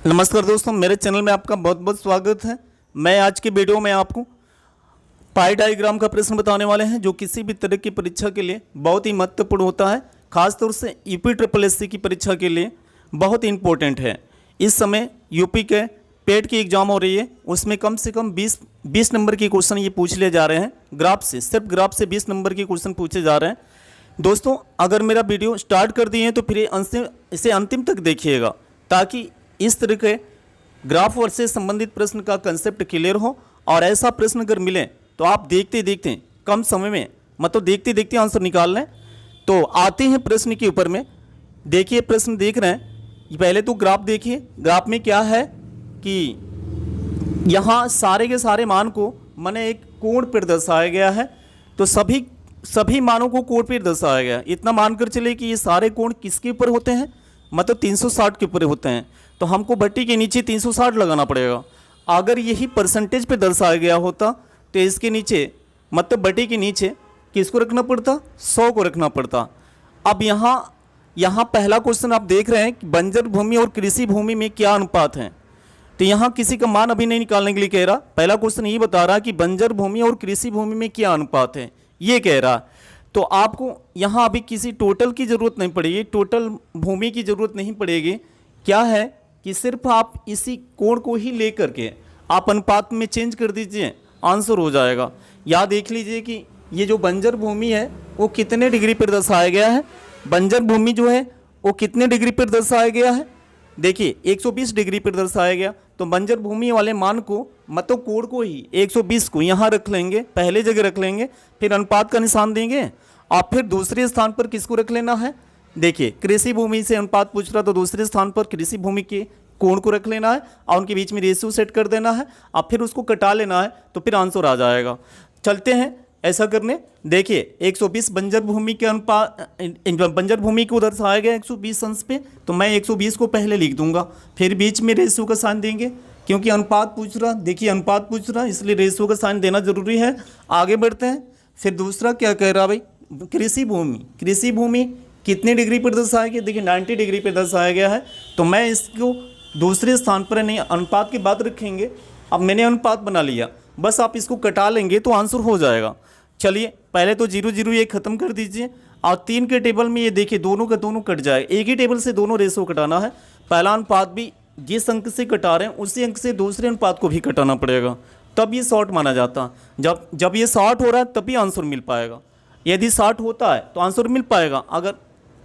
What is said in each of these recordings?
नमस्कार दोस्तों, मेरे चैनल में आपका बहुत बहुत स्वागत है। मैं आज के वीडियो में आपको पाई डायग्राम का प्रश्न बताने वाले हैं जो किसी भी तरह की परीक्षा के लिए बहुत ही महत्वपूर्ण होता है। खासतौर से यूपी ट्रिपल एससी की परीक्षा के लिए बहुत इंपॉर्टेंट है। इस समय यूपी के पेट की एग्ज़ाम हो रही है, उसमें कम से कम 20 नंबर के क्वेश्चन ये पूछ लिए जा रहे हैं। ग्राफ से, सिर्फ ग्राफ से 20 नंबर के क्वेश्चन पूछे जा रहे हैं। दोस्तों, अगर मेरा वीडियो स्टार्ट कर दिए हैं तो फिर इसे अंतिम तक देखिएगा ताकि इस तरह के ग्राफ वर्क से संबंधित प्रश्न का कंसेप्ट क्लियर हो। और ऐसा प्रश्न अगर मिले तो आप देखते देखते कम समय में, मतलब देखते देखते आंसर निकाल लें। तो आते हैं प्रश्न के ऊपर में। देखिए, प्रश्न देख रहे हैं, पहले तो ग्राफ देखिए। ग्राफ में क्या है कि यहाँ सारे के सारे मान को मैंने एक कोण पर दर्शाया गया है। तो सभी मानों को कोण पर दर्शाया गया है। इतना मानकर चले कि ये सारे कोण किसके ऊपर होते हैं, मतलब 360 के ऊपर होते हैं। तो हमको भट्टी के नीचे 360 लगाना पड़ेगा। अगर यही परसेंटेज पे दर्शाया गया होता तो इसके नीचे, मतलब भट्टी के नीचे किसको रखना पड़ता, 100 को रखना पड़ता। अब यहाँ पहला क्वेश्चन आप देख रहे हैं कि बंजर भूमि और कृषि भूमि में क्या अनुपात है। तो यहाँ किसी का मान अभी नहीं निकालने के लिए कह रहा। पहला क्वेश्चन ये बता रहा कि बंजर भूमि और कृषि भूमि में क्या अनुपात है, ये कह रहा। तो आपको यहाँ अभी किसी टोटल की ज़रूरत नहीं पड़ेगी, टोटल भूमि की ज़रूरत नहीं पड़ेगी। क्या है कि सिर्फ आप इसी कोण को ही लेकर के आप अनुपात में चेंज कर दीजिए, आंसर हो जाएगा। या देख लीजिए कि ये जो बंजर भूमि है वो कितने डिग्री पर दर्शाया गया है। बंजर भूमि जो है वो कितने डिग्री पर दर्शाया गया है, देखिए 120 डिग्री पर दर्शाया गया। तो बंजर भूमि वाले मान को, मतलब कोण को ही 120 को यहाँ रख लेंगे, पहले जगह रख लेंगे, फिर अनुपात का निशान देंगे। और फिर दूसरे स्थान पर किसको रख लेना है, देखिए कृषि भूमि से अनुपात पूछ रहा तो दूसरे स्थान पर कृषि भूमि के कोण को रख लेना है और उनके बीच में रेशियो सेट कर देना है। अब फिर उसको कटा लेना है तो फिर आंसर आ जाएगा। चलते हैं ऐसा करने। देखिए 120 बंजर भूमि के अनुपात, बंजर भूमि को दर्शाया गया 120 अंश पे, तो मैं 120 को पहले लिख दूंगा, फिर बीच में रेशियो का साइन देंगे क्योंकि अनुपात पूछ रहा। देखिए अनुपात पूछ रहा इसलिए रेशियो का साइन देना जरूरी है। आगे बढ़ते हैं। फिर दूसरा क्या कह रहा भाई, कृषि भूमि कितने डिग्री पर दर्शाया गया, देखिए 90 डिग्री पर दर्शाया गया है। तो मैं इसको दूसरे स्थान पर नहीं, अनुपात के बाद रखेंगे। अब मैंने अनुपात बना लिया, बस आप इसको कटा लेंगे तो आंसर हो जाएगा। चलिए पहले तो 0 0 ये ख़त्म कर दीजिए और 3 के टेबल में ये देखिए दोनों का दोनों कट जाएगा। एक ही टेबल से दोनों रेशो कटाना है। पहला अनुपात भी जिस अंक से कटा रहे हैं उसी अंक से दूसरे अनुपात को भी कटाना पड़ेगा, तब ये शॉर्ट माना जाता। जब ये शॉर्ट हो रहा है तभी आंसर मिल पाएगा। यदि 60 होता है तो आंसर मिल पाएगा, अगर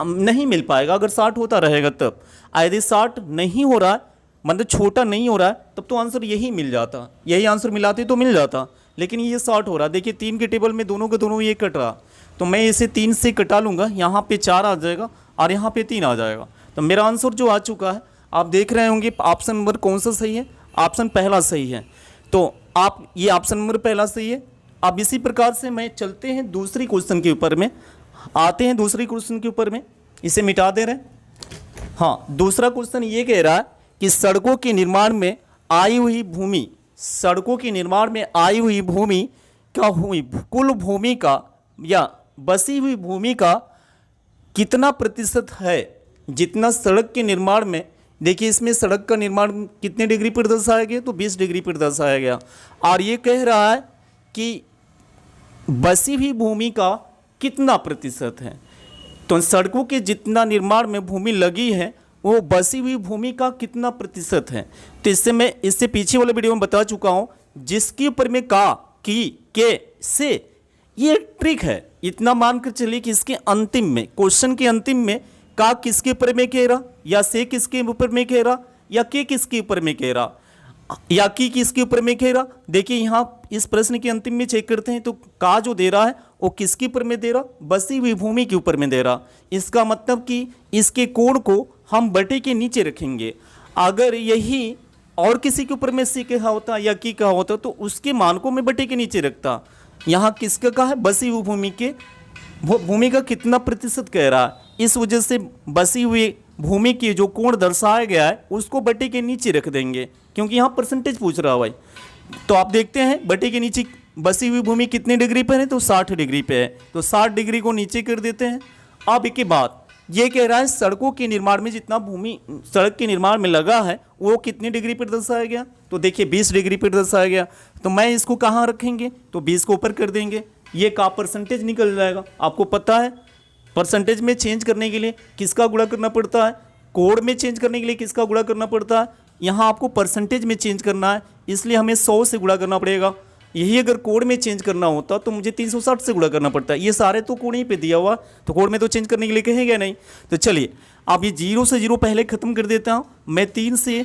नहीं मिल पाएगा अगर 60 होता रहेगा तब। यदि 60 नहीं हो रहा है, मतलब छोटा नहीं हो रहा है, तब तो आंसर यही मिल जाता। यही आंसर मिलाते तो मिल जाता, लेकिन ये 60 हो रहा है। देखिए 3 के टेबल में दोनों के दोनों ये कट रहा, तो मैं इसे 3 से कटा लूँगा, यहाँ पे 4 आ जाएगा और यहाँ पे 3 आ जाएगा। तो मेरा आंसर जो आ चुका है, आप देख रहे होंगे ऑप्शन नंबर कौन सा सही है, ऑप्शन पहला सही है। तो आप ये ऑप्शन नंबर पहला सही है। अब इसी प्रकार से मैं चलते हैं दूसरी क्वेश्चन के ऊपर में, आते हैं दूसरी क्वेश्चन के ऊपर में। इसे मिटा दे रहे हैं। हाँ, दूसरा क्वेश्चन ये कह रहा है कि सड़कों के निर्माण में आई हुई भूमि, सड़कों के निर्माण में आई हुई भूमि का हुई कुल भूमि का या बसी हुई भूमि का कितना प्रतिशत है, जितना सड़क के निर्माण में। देखिए इसमें सड़क का निर्माण कितने डिग्री पर दर्शाया गया, तो 20 डिग्री पर दर्शाया गया। और ये कह रहा है कि बसी हुई भूमि का कितना प्रतिशत है। तो सड़कों के जितना निर्माण में भूमि लगी है वो बसी हुई भूमि का कितना प्रतिशत है। तो इससे पीछे वाले वीडियो में बता चुका हूँ, जिसके ऊपर में का, की, के, से, ये ट्रिक है। इतना मानकर चलिए कि इसके अंतिम में, क्वेश्चन के अंतिम में का किसके ऊपर में कह रहा, या से किसके ऊपर में कह रहा, या के किसके ऊपर में कह रहा, या की किसके ऊपर में कह रहा। देखिए यहाँ इस प्रश्न के अंतिम में चेक करते हैं तो का जो दे रहा है वो किसके ऊपर में दे रहा, बसी हुई भूमि के ऊपर में दे रहा। इसका मतलब कि इसके कोण को हम बटे के नीचे रखेंगे। अगर यही और किसी के ऊपर में सी कहा होता या की कहा होता तो उसके मान को मैं बटे के नीचे रखता। यहाँ किसका कहा है, बसी हुई भूमि का कितना प्रतिशत कह रहा है, इस वजह से बसी हुई भूमि की जो कोण दर्शाया गया है उसको बटे के नीचे रख देंगे, क्योंकि यहाँ परसेंटेज पूछ रहा है भाई। तो आप देखते हैं बटे के नीचे बसी हुई भूमि कितने डिग्री पर है, तो 60 डिग्री पे है। तो 60 डिग्री को नीचे कर देते हैं। अब इसके बाद ये कह रहा है सड़कों के निर्माण में जितना भूमि सड़क के निर्माण में लगा है वो कितनी डिग्री पर दर्शाया गया, तो देखिए 20 डिग्री पर दर्शाया गया। तो मैं इसको कहाँ रखेंगे, तो 20 को ऊपर कर देंगे, ये का परसेंटेज निकल जाएगा। आपको पता है परसेंटेज में चेंज करने के लिए किसका गुणा करना पड़ता है, कोड में चेंज करने के लिए किसका गुणा करना पड़ता है, यहाँ आपको परसेंटेज में चेंज करना है, इसलिए हमें 100 से गुणा करना पड़ेगा। यही अगर कोड में चेंज करना होता तो मुझे 360 से गुणा करना पड़ता है। ये सारे तो कोड ही पे दिया हुआ, तो कोड में तो चेंज करने के लिए कहेगा नहीं। तो चलिए अब ये 0 से 0 पहले ख़त्म कर देता हूँ मैं। 3 से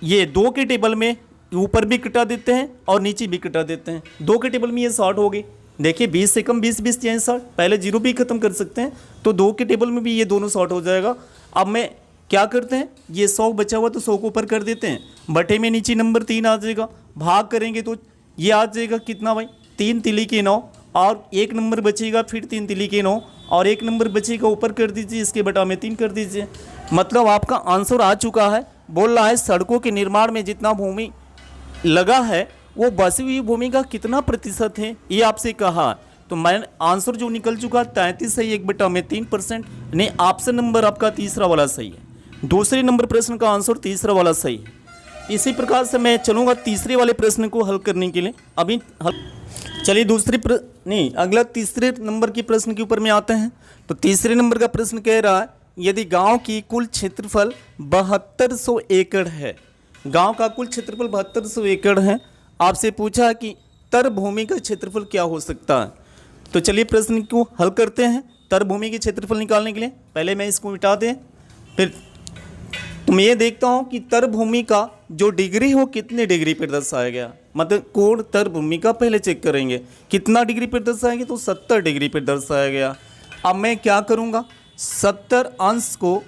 ये 2 के टेबल में ऊपर भी कटा देते हैं और नीचे भी कटा देते हैं। 2 के टेबल में ये 60 हो गई, देखिए 20 से कम 20 20 या 60, पहले 0 भी ख़त्म कर सकते हैं, तो 2 के टेबल में भी ये दोनों 60 हो जाएगा। अब मैं क्या करते हैं, ये 100 बचा हुआ तो 100 को ऊपर कर देते हैं, बटे में नीचे नंबर 3 आ जाएगा, भाग करेंगे तो ये आ जाएगा कितना भाई, 3 तिली के 9, और 1 नंबर बचेगा, फिर 3 तिली के 9 और 1 नंबर बचेगा, ऊपर कर दीजिए, इसके बटा में 3 कर दीजिए। मतलब आपका आंसर आ चुका है। बोल रहा है सड़कों के निर्माण में जितना भूमि लगा है वो बसी हुई भूमि का कितना प्रतिशत है, ये आपसे कहा। तो मैं आंसर जो निकल चुका 33 है 1/3%, नहीं ऑप्शन नंबर आपका तीसरा वाला सही है। दूसरे नंबर प्रश्न का आंसर तीसरा वाला सही है। इसी प्रकार से मैं चलूँगा तीसरे वाले प्रश्न को हल करने के लिए। अभी चलिए अगला तीसरे नंबर के प्रश्न के ऊपर में आते हैं। तो तीसरे नंबर का प्रश्न कह रहा है यदि गांव की कुल क्षेत्रफल 7200 एकड़ है, गांव का कुल क्षेत्रफल 7200 एकड़ है, आपसे पूछा कि तर भूमि का क्षेत्रफल क्या हो सकता है। तो चलिए प्रश्न को हल करते हैं। तर भूमि के क्षेत्रफल निकालने के लिए पहले मैं इसको मिटा दें, फिर तो मैं ये देखता हूँ कि तर भूमि का जो डिग्री हो कितने डिग्री पर दर्शाया गया, मतलब कोण तर भूमि का पहले चेक करेंगे कितना डिग्री पर दर्शाया गया, तो 70 डिग्री पर दर्शाया गया। अब मैं क्या करूँगा, 70 अंश को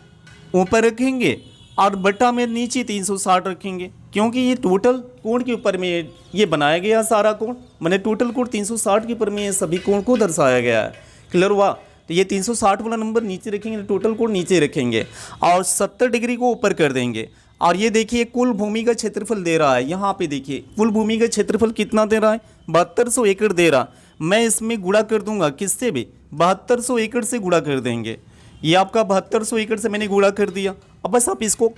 ऊपर रखेंगे और बटा में नीचे 360 रखेंगे, क्योंकि ये टोटल कोण के ऊपर में ये बनाया गया सारा कोण, मैंने टोटल कोण 360 के ऊपर में ये सभी कोण को दर्शाया गया है। क्लियर हुआ। तो ये 360 वाला नंबर नीचे रखेंगे, टोटल कोण नीचे रखेंगे और 70 डिग्री को ऊपर कर देंगे। और ये देखिए कुल भूमि का क्षेत्रफल दे रहा है, यहाँ पे देखिए कुल भूमि का क्षेत्रफल कितना दे रहा है, 7200 एकड़ दे रहा। मैं इसमें गुणा कर दूंगा किससे भी, 7200 एकड़ से गुणा कर देंगे। ये आपका 7200 एकड़ से मैंने गुणा कर दिया। अब बस आप इसको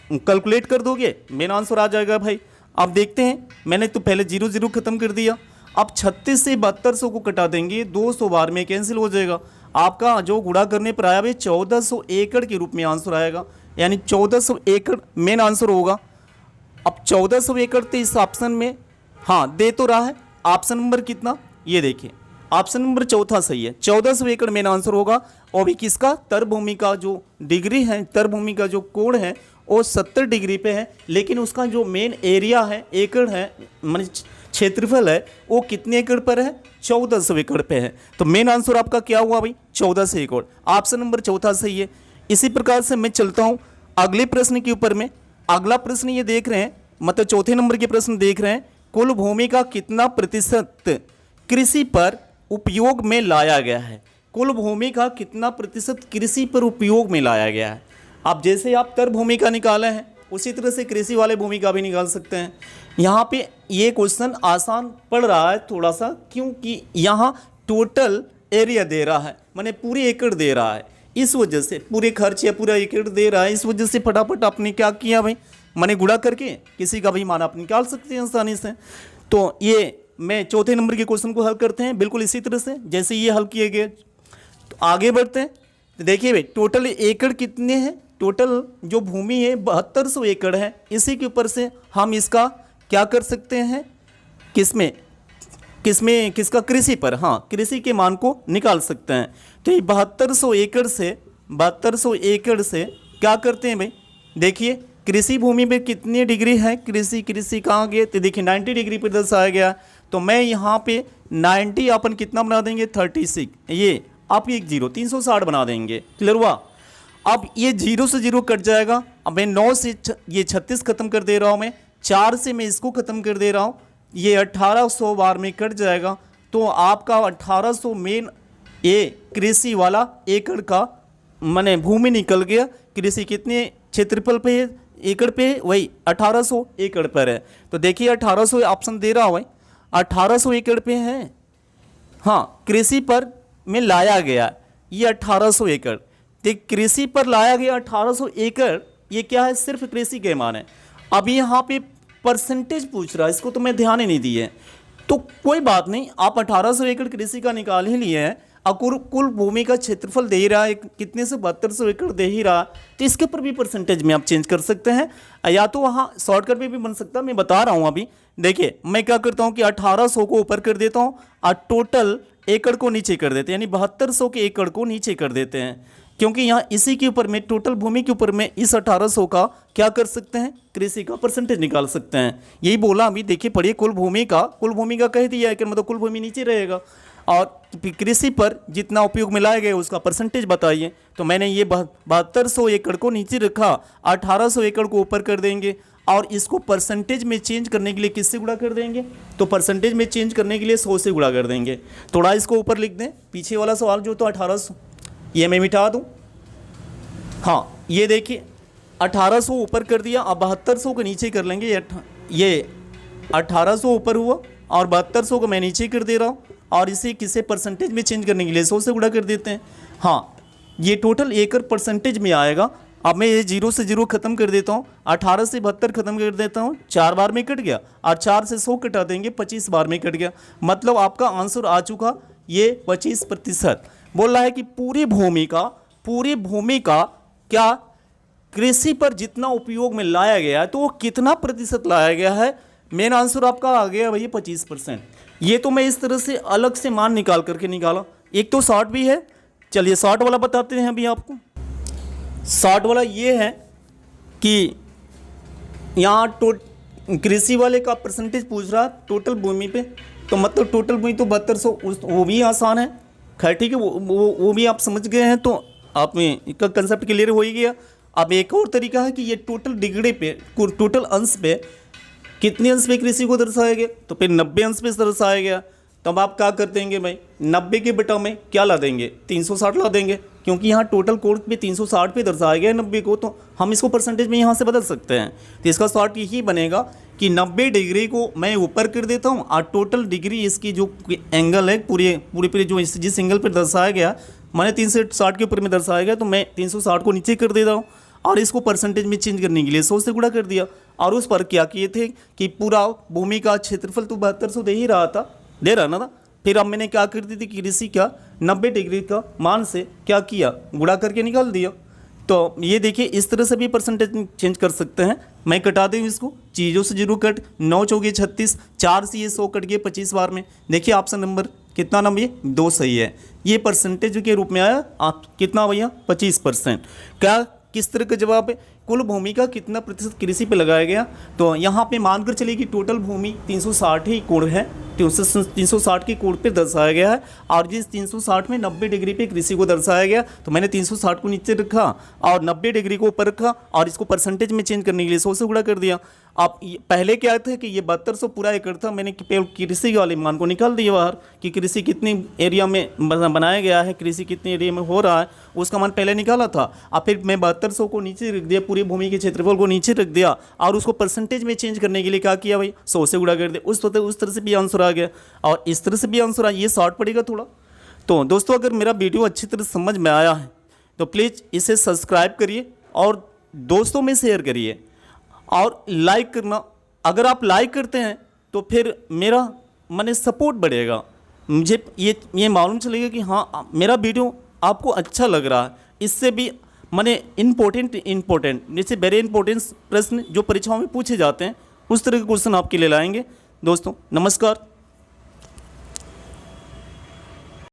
कैलकुलेट कर दोगे, मेरा आंसर आ जाएगा भाई। अब देखते हैं, मैंने तो पहले 0 0 खत्म कर दिया। अब 36 से 7200 को कटा देंगे, 200 बार में कैंसिल हो जाएगा। आपका जो गुणा करने पर आया भाई 1400 एकड़ के रूप में आंसर आएगा, यानी 1400 एकड़ मेन आंसर होगा। अब 1400 एकड़ तो इस ऑप्शन में हाँ दे तो रहा है। ऑप्शन नंबर कितना, ये देखिए ऑप्शन नंबर चौथा सही है, 1400 एकड़ मेन आंसर होगा। और भी किसका, तर भूमि का जो डिग्री है, तर भूमि का जो कोण है वो 70 डिग्री पे है, लेकिन उसका जो मेन एरिया है एकड़ है, मान क्षेत्रफल है, वो कितने एकड़ पर है, 1400 एकड़ पे है। तो मेन आंसर आपका क्या हुआ भाई, 1400 एकड़। ऑप्शन नंबर चौथा सही है। इसी प्रकार से मैं चलता हूँ अगले प्रश्न के ऊपर में। अगला प्रश्न ये देख रहे हैं, मतलब चौथे नंबर के प्रश्न देख रहे हैं, कुल भूमि का कितना प्रतिशत कृषि पर उपयोग में लाया गया है। कुल भूमि का कितना प्रतिशत कृषि पर उपयोग में लाया गया है। अब जैसे आप तर भूमि का निकाले हैं उसी तरह से कृषि वाले भूमि का भी निकाल सकते हैं। यहाँ पे ये क्वेश्चन आसान पड़ रहा है थोड़ा सा, क्योंकि यहाँ टोटल एरिया दे रहा है, माने पूरे एकड़ दे रहा है, इस वजह से पूरे खर्च या पूरा एकड़ दे रहा है, इस वजह से फटाफट आपने क्या किया भाई, मैंने गुणा करके किसी का भी मान आप निकाल सकते हैं आसानी से। तो ये मैं चौथे नंबर के क्वेश्चन को हल करते हैं बिल्कुल इसी तरह से जैसे ये हल किए गए। तो आगे बढ़ते हैं। तो देखिए भाई टोटल एकड़ कितने हैं, टोटल जो भूमि है 7200 एकड़ है। इसी के ऊपर से हम इसका क्या कर सकते हैं, किसका कृषि पर, हाँ कृषि के मान को निकाल सकते हैं। तो ये 7200 एकड़ से क्या करते हैं भाई, देखिए कृषि भूमि में कितनी डिग्री है, कृषि कहाँ गए, तो देखिए 90 डिग्री पर दर्शाया गया। तो मैं यहाँ पे 90 अपन कितना बना देंगे 36, ये आप एक 0 360 बना देंगे। क्लियर हुआ। अब ये 0 से 0 कट जाएगा। अब मैं 9 से ये 36 खत्म कर दे रहा हूँ, मैं 4 से मैं इसको खत्म कर दे रहा हूँ, ये 1800 बार में कट जाएगा। तो आपका 1800 मेन ये कृषि वाला एकड़ का माने भूमि निकल गया। कृषि कितने क्षेत्रफल पे है, एकड़ पे है, वही 1800 एकड़ पर है। तो देखिए 1800 ऑप्शन दे रहा हूँ, 1800 एकड़ पे है, हाँ कृषि पर में लाया गया ये 1800 एकड़। देख कृषि पर लाया गया 1800 एकड़, ये क्या है, सिर्फ कृषि के मान है। अभी यहाँ पे परसेंटेज पूछ रहा है, इसको तो मैं ध्यान ही नहीं दिए, तो कोई बात नहीं, आप 1800 एकड़ कृषि का निकाल ही लिए हैं और कुल भूमि का क्षेत्रफल दे ही रहा है कितने से 7200 एकड़ दे ही रहा, तो इसके ऊपर भी परसेंटेज में आप चेंज कर सकते हैं, या तो वहाँ शॉर्टकट में भी बन सकता है। मैं बता रहा हूँ अभी, देखिए मैं क्या करता हूँ कि 1800 को ऊपर कर देता हूँ और टोटल एकड़ को नीचे कर देते हैं, यानी 7200 के एकड़ को नीचे कर देते हैं, क्योंकि यहाँ इसी के ऊपर में टोटल भूमि के ऊपर में इस 1800 का क्या कर सकते हैं, कृषि का परसेंटेज निकाल सकते हैं। यही बोला अभी, देखिए पढ़िए, कुल भूमि का कह दिया है कि मतलब कुल भूमि नीचे रहेगा और कृषि पर जितना उपयोग में लाया गया उसका परसेंटेज बताइए। तो मैंने ये 7200 एकड़ को नीचे रखा, 1800 एकड़ को ऊपर कर देंगे और इसको परसेंटेज में चेंज करने के लिए किससे गुणा कर देंगे, तो परसेंटेज में चेंज करने के लिए 100 से गुणा कर देंगे। थोड़ा इसको ऊपर लिख दें, पीछे वाला सवाल जो तो 1800 ये मैं मिटा दूं। हाँ ये देखिए 1800 ऊपर कर दिया, अब 7200 को नीचे कर लेंगे, ये 1800 ऊपर हुआ और 7200 को मैं नीचे कर दे रहा हूँ और इसे किसे परसेंटेज में चेंज करने के लिए 100 से गुणा कर देते हैं। हाँ ये टोटल एकड़ परसेंटेज में आएगा। अब मैं ये 0 से 0 खत्म कर देता हूँ, 18 से 72 खत्म कर देता हूँ, 4 बार में कट गया और 4 से 100 कटा देंगे, 25 बार में कट गया। मतलब आपका आंसर आ चुका ये 25%। बोल रहा है कि पूरी भूमि का क्या कृषि पर जितना उपयोग में लाया गया है तो वो कितना प्रतिशत लाया गया है। मेन आंसर आपका आ गया भैया 25%। ये तो मैं इस तरह से अलग से मान निकाल करके निकाला। एक तो शॉर्ट भी है, चलिए शॉर्ट वाला बताते हैं अभी आपको। शॉर्ट वाला ये है कि यहाँ कृषि वाले का परसेंटेज पूछ रहा टोटल भूमि पे, तो मतलब टोटल भूमि तो 7200, वो भी आसान है। खैर ठीक है, वो भी आप समझ गए हैं, तो आप में इसका कंसेप्ट क्लियर हो ही गया। अब एक और तरीका है कि ये टोटल डिग्री पे, टोटल अंश पे, कितने अंश पे कृषि को दर्शाया गया, तो फिर 90 अंश पे दर्शाया गया। तो अब आप क्या कर देंगे भाई, 90 के बटा में क्या ला देंगे, 360 ला देंगे, क्योंकि यहाँ टोटल कोड पे 360 पे दर्शाया गया है 90 को, तो हम इसको परसेंटेज में यहाँ से बदल सकते हैं। तो इसका शॉर्ट यही बनेगा कि 90 डिग्री को मैं ऊपर कर देता हूँ और टोटल डिग्री इसकी जो एंगल है पूरे जो जिस एंगल पर दर्शाया गया, मैंने 360 के ऊपर में दर्शाया गया, तो मैं 360 को नीचे कर देता हूँ और इसको परसेंटेज में चेंज करने के लिए 100 से गुणा कर दिया। और उस पर क्या किए थे कि पूरा भूमि का क्षेत्रफल तो 7200 दे रहा ना था, फिर अब मैंने क्या कर दी थी, कृषि का 90 डिग्री का मान से क्या किया, गुणा करके निकाल दिया। तो ये देखिए इस तरह से भी परसेंटेज चेंज कर सकते हैं। मैं कटा दूँ इसको, चीज़ों से 0 कट, 9 चौके 36, 4 से ये 100 कट गए 25 बार में। देखिए ऑप्शन नंबर कितना नंबर, ये 2 सही है। ये परसेंटेज के रूप में आया, आप कितना भैया 25%। क्या किस तरह का जवाब है, कुल भूमि का कितना प्रतिशत कृषि पे लगाया गया। तो यहाँ पे मानकर चलिए कि टोटल भूमि 360 ही कोण है, 360 के कोण पे दर्शाया गया है और जिस 360 में 90 डिग्री पे कृषि को दर्शाया गया, तो मैंने 360 को नीचे रखा और 90 डिग्री को ऊपर रखा और इसको परसेंटेज में चेंज करने के लिए 100 से गुणा कर दिया। अब पहले क्या था कि ये 7200 पूरा एकड़ था, मैंने कृषि वाले मान को निकाल दिया बाहर कि कृषि कितनी एरिया में बनाया गया है, कृषि कितने एरिया में हो रहा है, उसका मान पहले निकाला था। अब फिर मैं 7200 को नीचे रख दिया, पूरी भूमि के क्षेत्रफल को नीचे रख दिया और उसको परसेंटेज में चेंज करने के लिए क्या किया भाई, 100 से गुणा कर दिया। उस तरह से भी आंसर आ गया और इस तरह से भी आंसर आया। ये शॉर्ट पड़ेगा थोड़ा। तो दोस्तों अगर मेरा वीडियो अच्छी तरह समझ में आया है तो प्लीज़ इसे सब्सक्राइब करिए और दोस्तों में शेयर करिए और लाइक करना। अगर आप लाइक करते हैं तो फिर मेरा माने सपोर्ट बढ़ेगा, मुझे ये मालूम चलेगा कि हाँ मेरा वीडियो आपको अच्छा लग रहा है। इससे भी माने इम्पोर्टेंट जैसे वेरी इंपॉर्टेंट प्रश्न जो परीक्षाओं में पूछे जाते हैं उस तरह के क्वेश्चन आपके लिए लाएंगे। दोस्तों नमस्कार।